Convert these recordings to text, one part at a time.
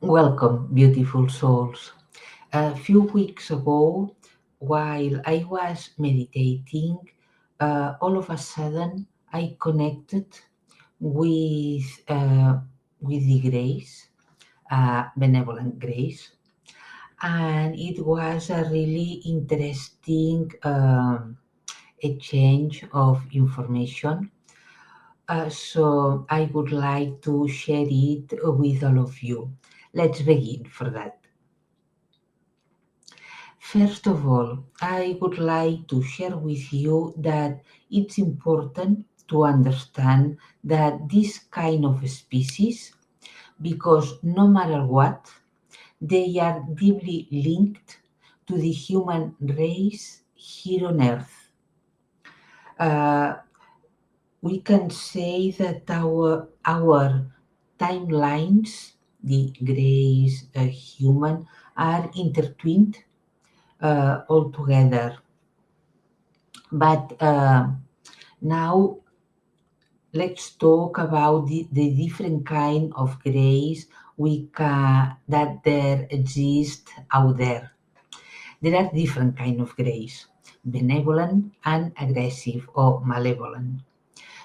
Welcome, beautiful souls. A few weeks ago, while I was meditating, all of a sudden I connected with with the grace, benevolent grace, and it was a really interesting exchange of information. So I would like to share it with all of you. Let's begin for that. First of all, I would like to share with you that it's important to understand that this kind of species, because no matter what, they are deeply linked to the human race here on Earth. Uh, we can say that our timelines, the grace, human, are intertwined altogether. But now let's talk about the different kind of grace that there exist out there. There are different kind of grace: benevolent and aggressive or malevolent.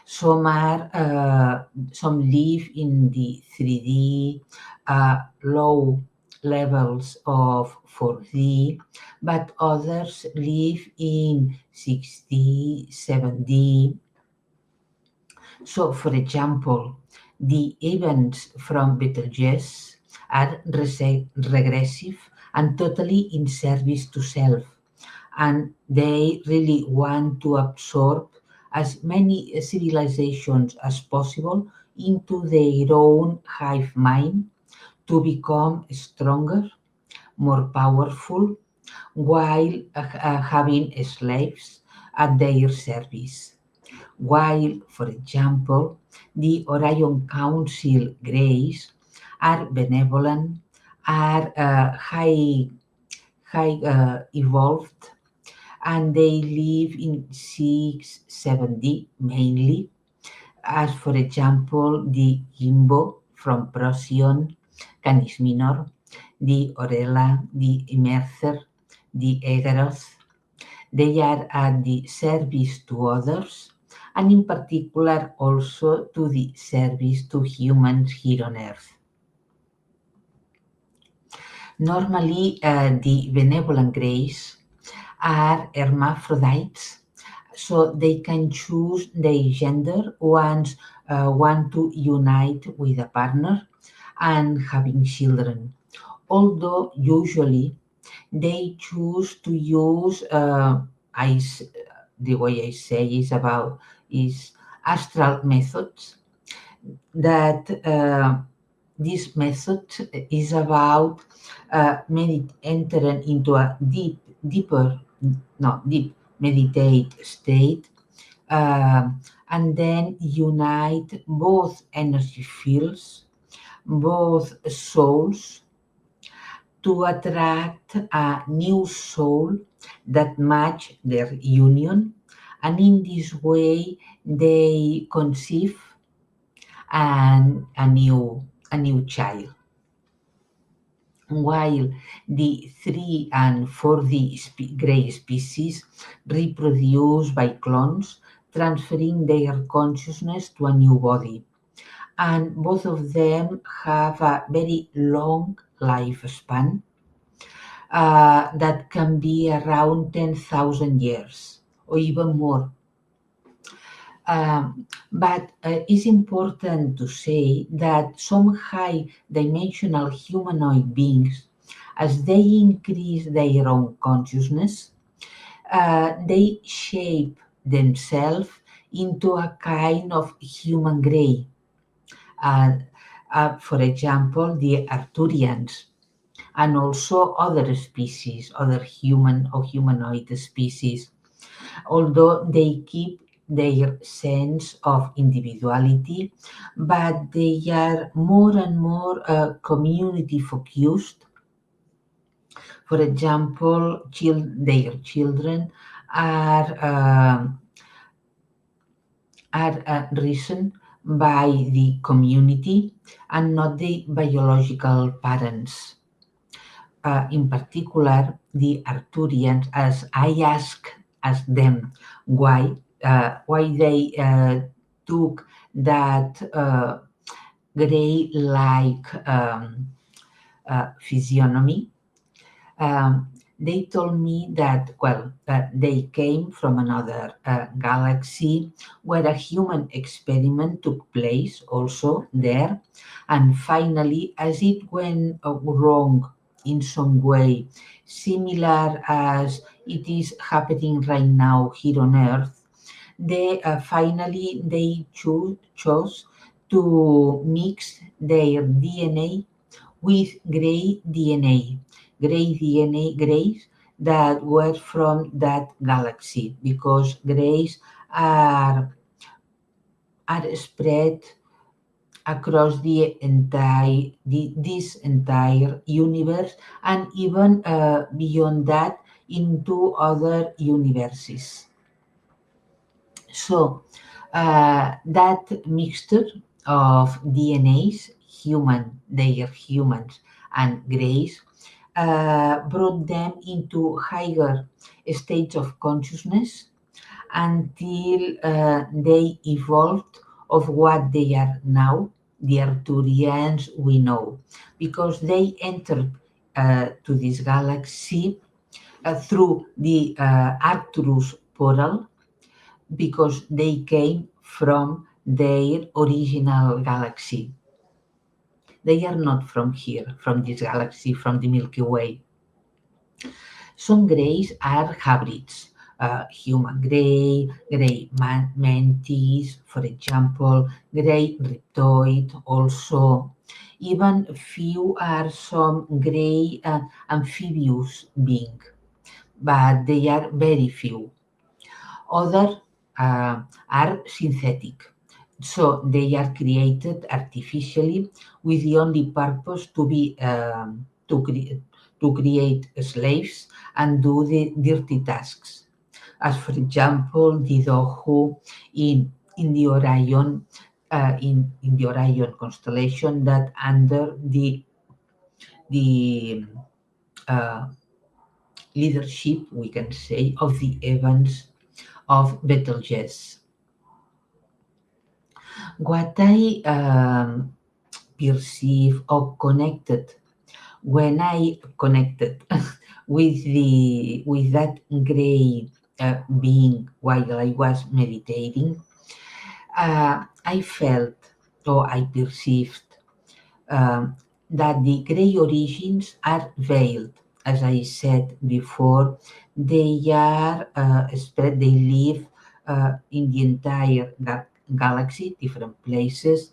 Some live in the 3D, low levels of 4D, but others live in 6D, 7D. So, for example, the events from Betelgeuse are regressive and totally in service to self, and they really want to absorb as many civilizations as possible into their own hive mind to become stronger, more powerful, while having slaves at their service. While, for example, the Orion Council Greys are benevolent, are high evolved, and they live in 670 mainly, as for example the Jimbo from Procyon, Canis Minor, the Orella, the Mercer, the Egaroth. They are at the service to others, and in particular also to the service to humans here on Earth. Normally, the benevolent grace are hermaphrodites, so they can choose their gender once want to unite with a partner and having children. Although usually they choose to use the way I say is astral methods that this method is about entering into a deep meditate state, and then unite both energy fields, both souls, to attract a new soul that match their union, and in this way they conceive a new child. While the 3 and 4D gray species reproduce by clones, transferring their consciousness to a new body. And both of them have a very long lifespan that can be around 10,000 years or even more. But it's important to say that some high dimensional humanoid beings, as they increase their own consciousness, they shape themselves into a kind of human gray. Uh, for example, the Arcturians, and also other species, other human or humanoid species, although they keep their sense of individuality, but they are more and more community focused. For example, their children are are risen by the community and not the biological parents. In particular, the Arcturians, as I asked them why they took that gray-like physiognomy. um, they told me that, well, they came from another galaxy where a human experiment took place also there. And finally, as it went wrong in some way, similar as it is happening right now here on Earth, they chose to mix their DNA with gray DNA, grays that were from that galaxy, because grays are spread across this entire universe, and even beyond that into other universes. So that mixture of DNAs, they are humans, and grays, brought them into higher states of consciousness until they evolved of what they are now, the Arcturians we know, because they entered to this galaxy through the Arcturus portal, because they came from their original galaxy. They are not from here, from this galaxy, from the Milky Way. Some greys are hybrids, human grey, grey mantis, for example, grey riptoid also. Even few are some grey amphibious being, but they are very few. Other are synthetic. So they are created artificially with the only purpose to be to create slaves and do the dirty tasks. As for example, the Dohu in the Orion in the Orion constellation, that under the uh, leadership, we can say, of the Evans of Betelgeuse. What I perceive or connected when I connected with that gray being while I was meditating, I felt or I perceived um, that the gray origins are veiled. As I said before, they are spread, they live in the entire galaxy, different places,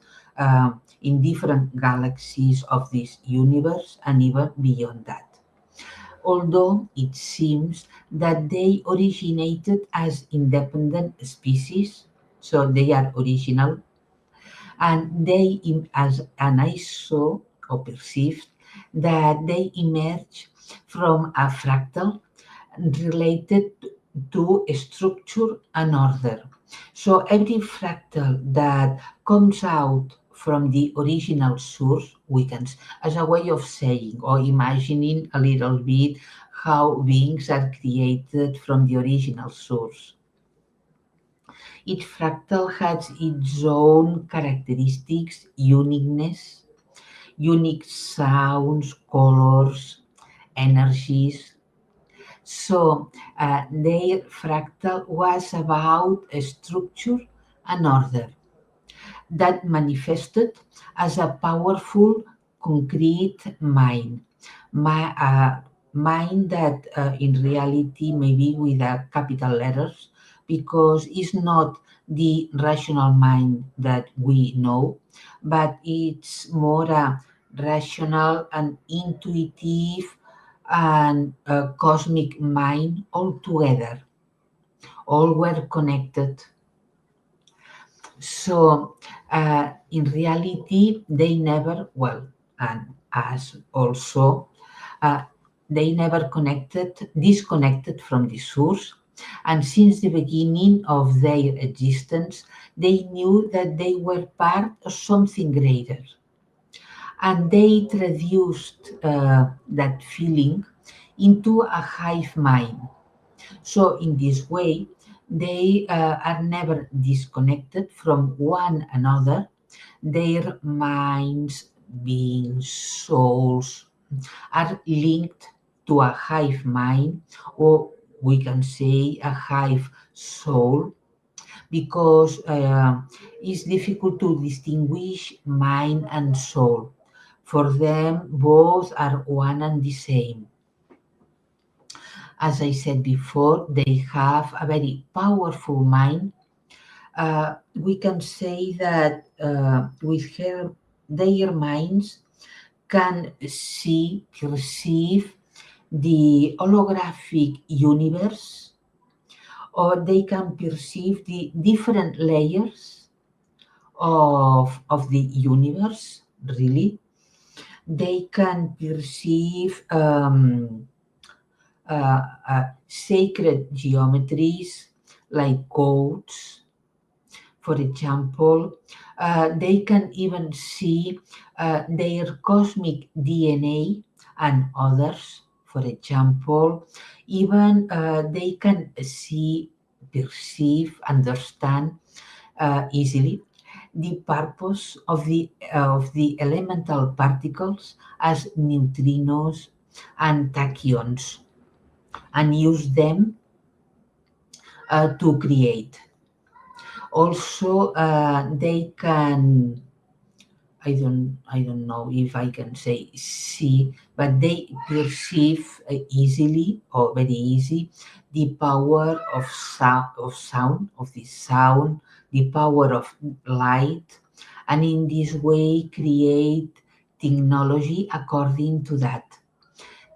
in different galaxies of this universe, and even beyond that. Although it seems that they originated as independent species, so they are original, and and I saw or perceived that they emerge from a fractal related to structure and order. So every fractal that comes out from the original source, as a way of saying or imagining a little bit how beings are created from the original source. Each fractal has its own characteristics, uniqueness, unique sounds, colors, energies. So their fractal was about a structure and order that manifested as a powerful, concrete mind. Mind that in reality maybe with capital letters, because it's not the rational mind that we know, but it's more a rational and intuitive and cosmic mind all together. All were connected. So, in reality, they never, well, and as also, uh, they never disconnected from the source. And since the beginning of their existence, they knew that they were part of something greater. And they traduced that feeling into a hive mind. So, in this way, they are never disconnected from one another. Their minds, beings, souls are linked to a hive mind, or we can say a hive soul, because it's difficult to distinguish mind and soul. For them, both are one and the same. As I said before, they have a very powerful mind. We can say that their minds can see, perceive the holographic universe, or they can perceive the different layers of the universe, really. They can perceive sacred geometries like codes, for example. They can even see their cosmic DNA and others, for example. Even they can see, perceive, understand easily the purpose of the elemental particles as neutrinos and tachyons, and use them to create. Also, they can, I don't know if I can say see, but they perceive easily, or very easy, the power of the sound, the power of light, and in this way create technology according to that.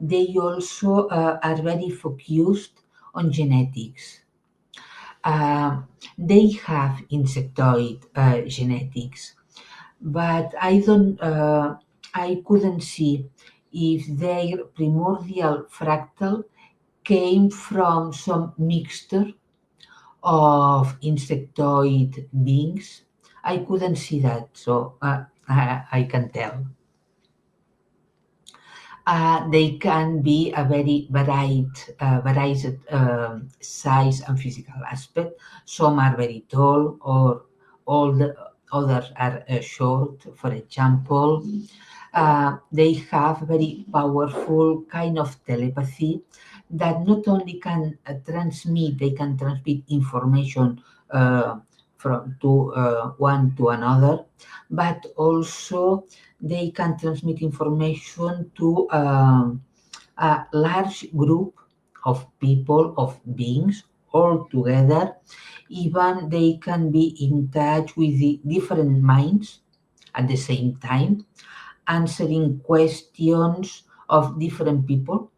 They also are very focused on genetics. They have insectoid genetics, but I couldn't see if their primordial fractal came from some mixture of insectoid beings. I couldn't see that, so I can tell. They can be a very varied size and physical aspect. Some are very tall, or all the others are short. For example, they have very powerful kind of telepathy that not only can transmit, they can transmit information from to one to another, but also they can transmit information to a large group of people, of beings, all together. Even they can be in touch with the different minds at the same time, answering questions of different people,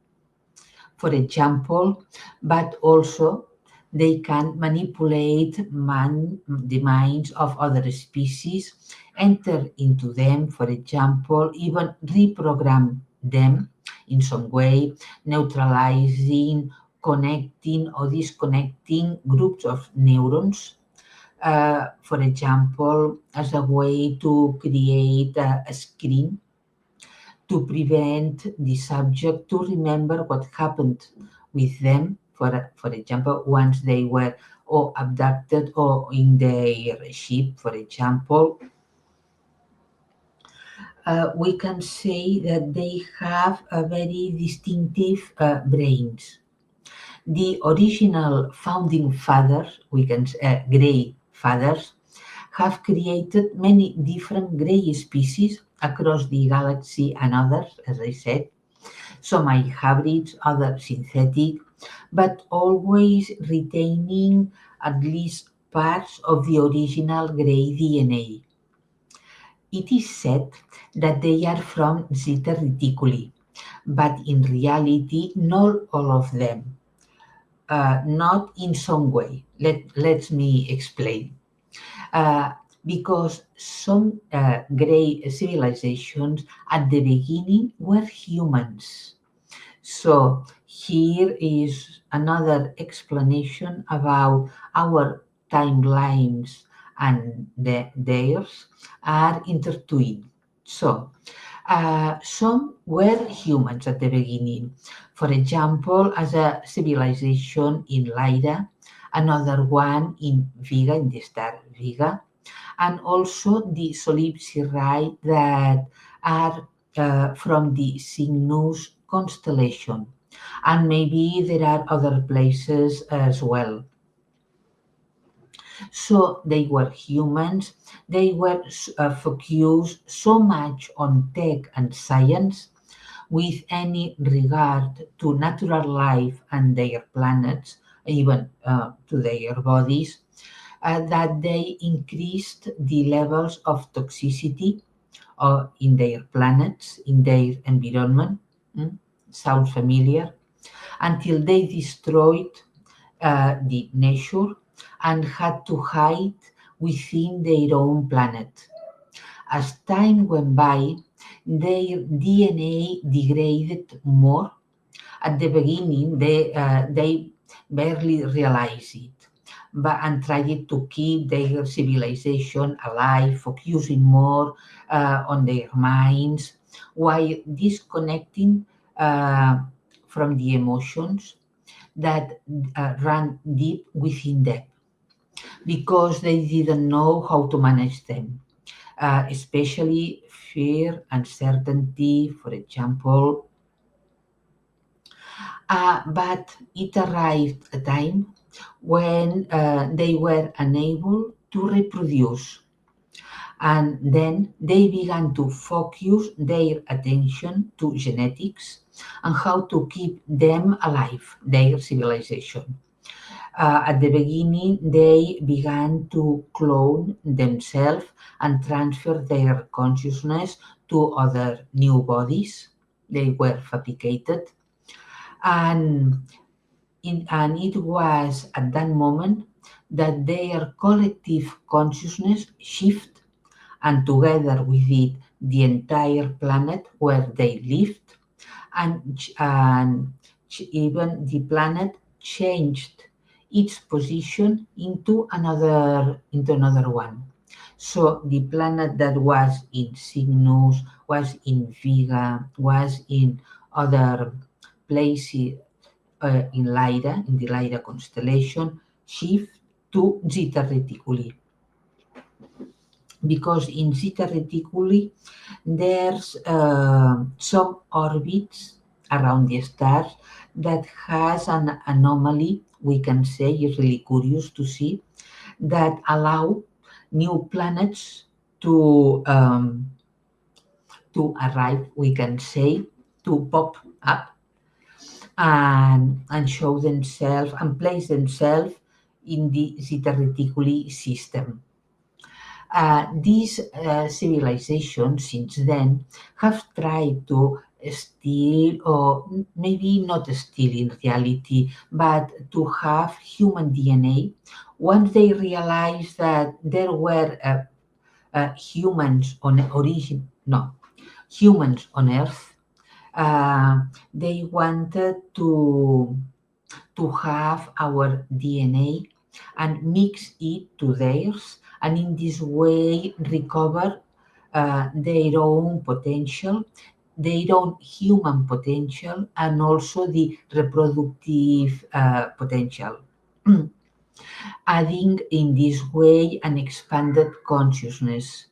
for example, but also they can manipulate the minds of other species, enter into them, for example, even reprogram them in some way, neutralizing, connecting, or disconnecting groups of neurons, for example, as a way to create a screen to prevent the subject to remember what happened with them, for example, once they were or abducted or in their ship, for example. We can say that they have a very distinctive brains. The original founding fathers, we can say, gray fathers, have created many different gray species across the galaxy and others, as I said. Some are hybrids, others synthetic, but always retaining at least parts of the original gray DNA. It is said that they are from Zeta Reticuli, but in reality, not all of them. Not in some way. Let me explain. Uh, because some gray civilizations at the beginning were humans. So Here is another explanation about our timelines and theirs are intertwined. So, some were humans at the beginning, for example, as a civilization in Lyra, another one in Vega, in the star Vega, and also the Solipsirae that are from the Cygnus constellation. And maybe there are other places as well. So they were humans, they were focused so much on tech and science with any regard to natural life and their planets, even to their bodies, that they increased the levels of toxicity in their planets, in their environment. Mm? Sounds familiar? Until they destroyed the nature and had to hide within their own planet. As time went by, their DNA degraded more. At the beginning, they barely realized it, but and tried to keep their civilization alive, focusing more on their minds, while disconnecting uh, from the emotions that ran deep within them because they didn't know how to manage them, especially fear, uncertainty, for example. But it arrived a time when they were unable to reproduce. And then they began to focus their attention to genetics and how to keep them alive, their civilization. At the beginning, they began to clone themselves and transfer their consciousness to other new bodies. They were fabricated. And, and it was at that moment that their collective consciousness shifted, and together with it, the entire planet where they lived, and even the planet changed its position into another one. So the planet that was in Cygnus, was in Vega, was in other places in Lyra, in the Lyra constellation, shift to Zeta Reticuli, because in Zeta Reticuli there's some orbits around the stars that has an anomaly, we can say, is really curious to see, that allow new planets to arrive, we can say, to pop up and show themselves and place themselves in the Zeta Reticuli system. These civilizations since then have tried to steal, or maybe not steal in reality, but to have human DNA once they realized that there were humans on no, humans on Earth. They wanted to have our DNA and mix it to theirs, and in this way recover their own potential, their own human potential, and also the reproductive potential, adding in this way an expanded consciousness,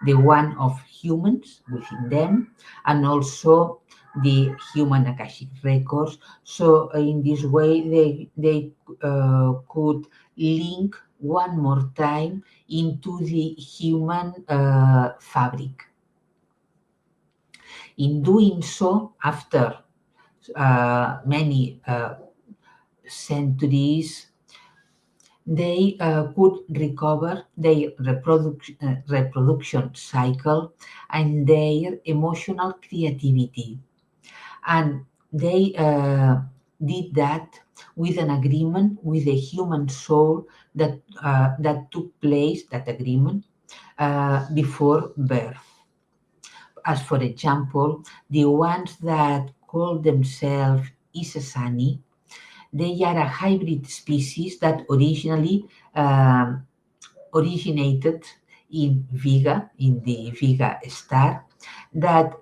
the one of humans within them, and also the human Akashic records. So in this way, they could link one more time into the human fabric. In doing so, after many centuries, they could recover their reproduction cycle and their emotional creativity. And they did that with an agreement with the human soul that took place, that agreement, before birth. As for example, the ones that call themselves Isesani. They are a hybrid species that originally um, originated in Vega, in the Vega star, that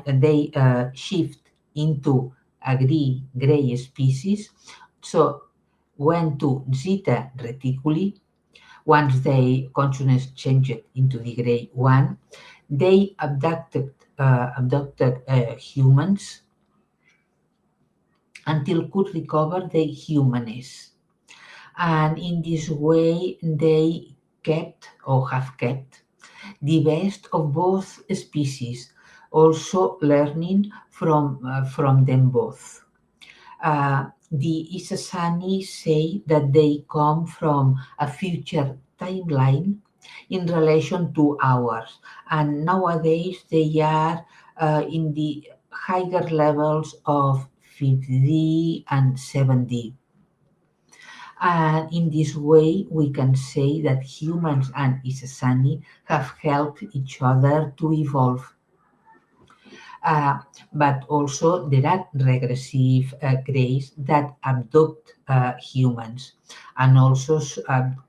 they shift into a gray species. So went to Zeta Reticuli. Once they consciousness changed into the gray one, they abducted humans until could recover their humanness. And in this way, they kept or have kept the best of both species, also learning from them both. The Isasani say that they come from a future timeline in relation to ours, and nowadays they are in the higher levels of 5D and 7D. And in this way, we can say that humans and Isasani have helped each other to evolve. Uh, but also there are regressive greys that abduct humans, and also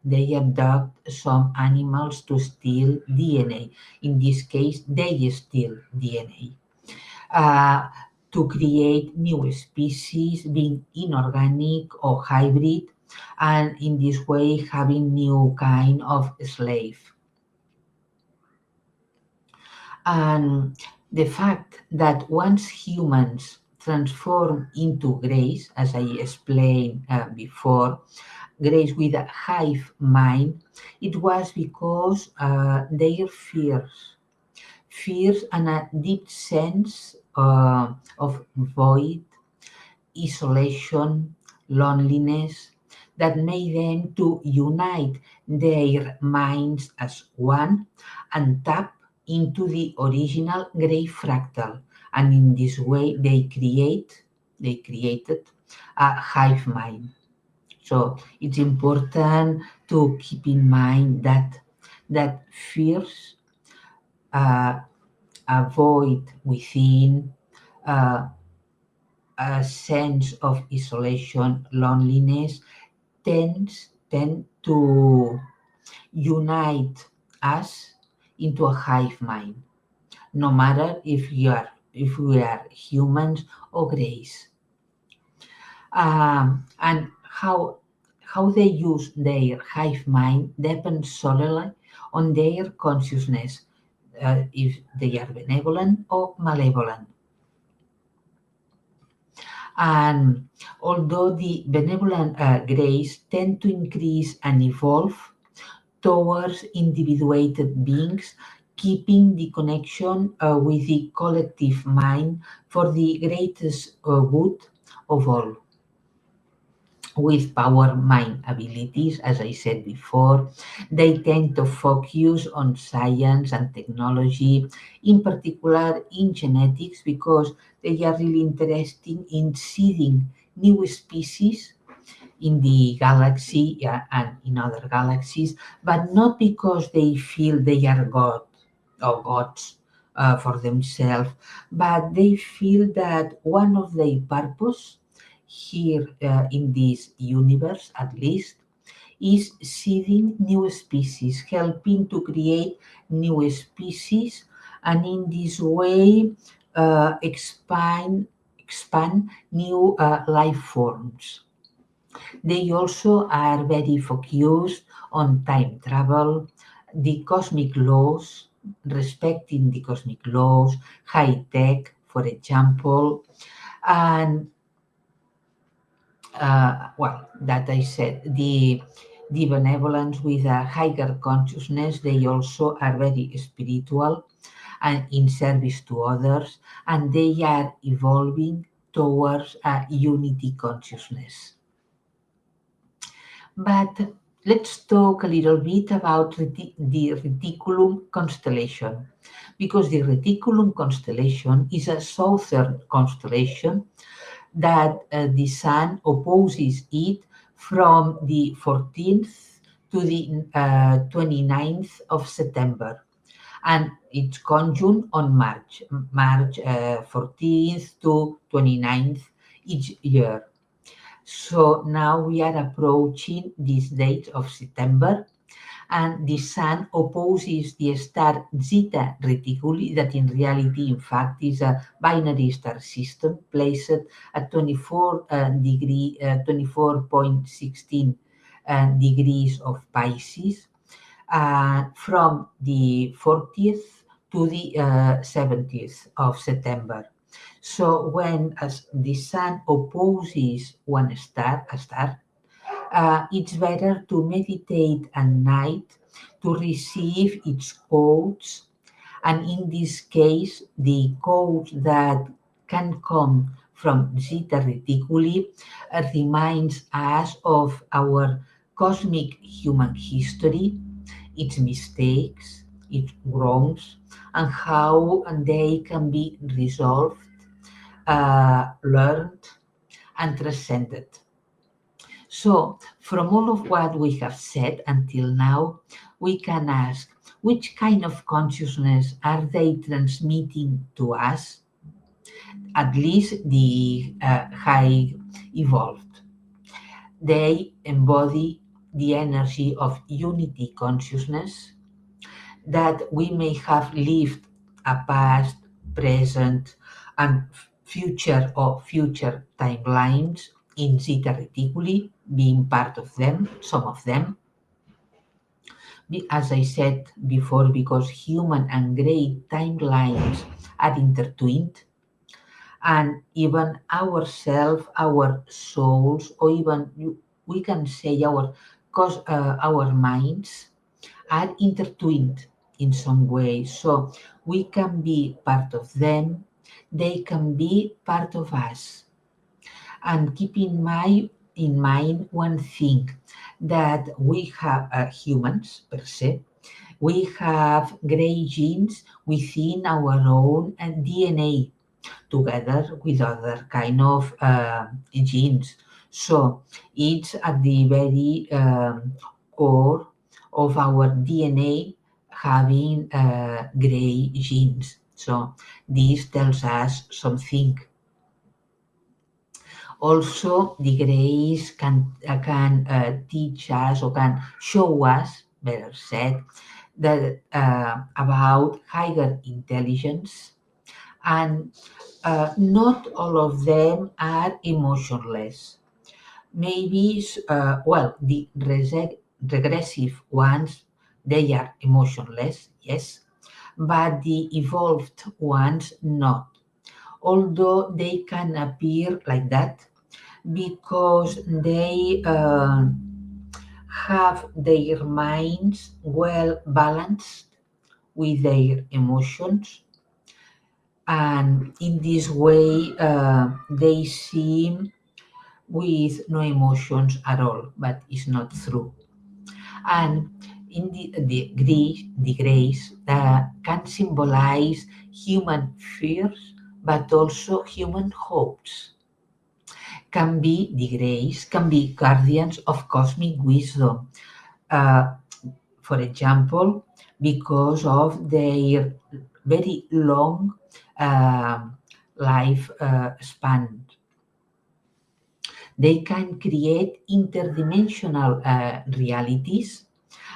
they abduct some animals to steal DNA. In this case, they steal DNA to create new species, being inorganic or hybrid, and in this way having new kind of slave. And the fact that once humans transform into greys, as I explained before, greys with a hive mind, it was because their fears and a deep sense of void, isolation, loneliness, that made them to unite their minds as one and tap into the original gray fractal. And in this way they created a hive mind. So it's important to keep in mind that fears, a void within, uh, a sense of isolation, loneliness, tend to unite us into a hive mind, no matter if we are humans or greys. And how they use their hive mind depends solely on their consciousness, if they are benevolent or malevolent. And although the benevolent grays tend to increase and evolve towards individuated beings, keeping the connection with the collective mind for the greatest good of all. With power mind abilities, as I said before, they tend to focus on science and technology, in particular in genetics, because they are really interested in seeding new species in the galaxy, and in other galaxies, but not because they feel they are God or gods for themselves, but they feel that one of their purpose here in this universe, at least, is seeding new species, helping to create new species, and in this way expand new life forms. They also are very focused on time travel, the cosmic laws, respecting the cosmic laws, high tech, for example, and that I said, the benevolence with a higher consciousness, they also are very spiritual and in service to others, and they are evolving towards a unity consciousness. But let's talk a little bit about the Reticulum constellation, because the Reticulum constellation is a southern constellation that the Sun opposes it from the 14th to the 29th of September. And it's conjunct on March 14th to 29th each year. So now we are approaching this date of September, and the Sun opposes the star Zeta Reticuli, that in reality, in fact, is a binary star system placed at 24.16 degrees of Pisces, from the 40th to the 70th of September. So when as the Sun opposes a star, it's better to meditate at night to receive its codes, and in this case, the codes that can come from Zeta Reticuli reminds us of our cosmic human history, its mistakes, its wrongs, and how they can be resolved, learned, and transcended. So, from all of what we have said until now, we can ask, which kind of consciousness are they transmitting to us? At least the high evolved. They embody the energy of unity consciousness, that we may have lived a past, present, and future timelines in Zeta Reticuli, being part of them, some of them. As I said before, because human and great timelines are intertwined, and even ourselves, our souls, or even we can say our minds are intertwined in some way. So we can be part of them, they can be part of us. And keep in mind one thing, that we have humans per se, we have gray genes within our own DNA, together with other kind of genes. So it's at the very core of our DNA having gray genes. So this tells us something. Also, the grays can teach us, or can show us, better said, that about higher intelligence, and not all of them are emotionless. Maybe, the regressive ones, they are emotionless, yes, but the evolved ones not. Although they can appear like that because they have their minds well balanced with their emotions, and in this way they seem with no emotions at all, but it's not true. And in the grace can symbolize human fears, but also human hopes. Can be the grace, can be guardians of cosmic wisdom. Uh, for example, because of their very long life span. They can create interdimensional realities,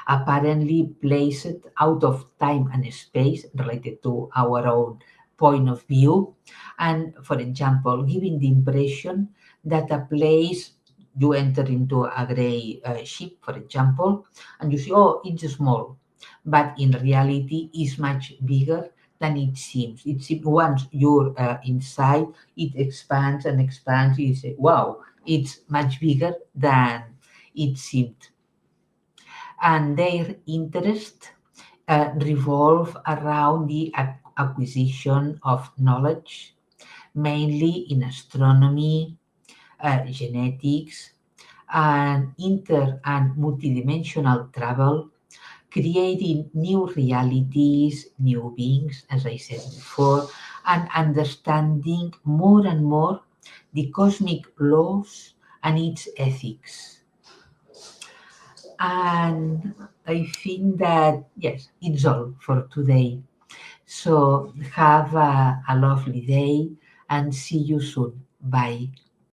apparently placed out of time and space related to our own point of view. And for example, giving the impression that a place, you enter into a gray ship, for example, and you see, oh, it's small, but in reality, it's much bigger than it seems. It seems once you're inside, it expands and expands. You say, wow, it's much bigger than it seemed. And their interest revolve around the acquisition of knowledge, mainly in astronomy, genetics, and inter and multidimensional travel, creating new realities, new beings, as I said before, and understanding more and more the cosmic laws and its ethics. And I think that, yes, it's all for today. So have a lovely day and see you soon. Bye.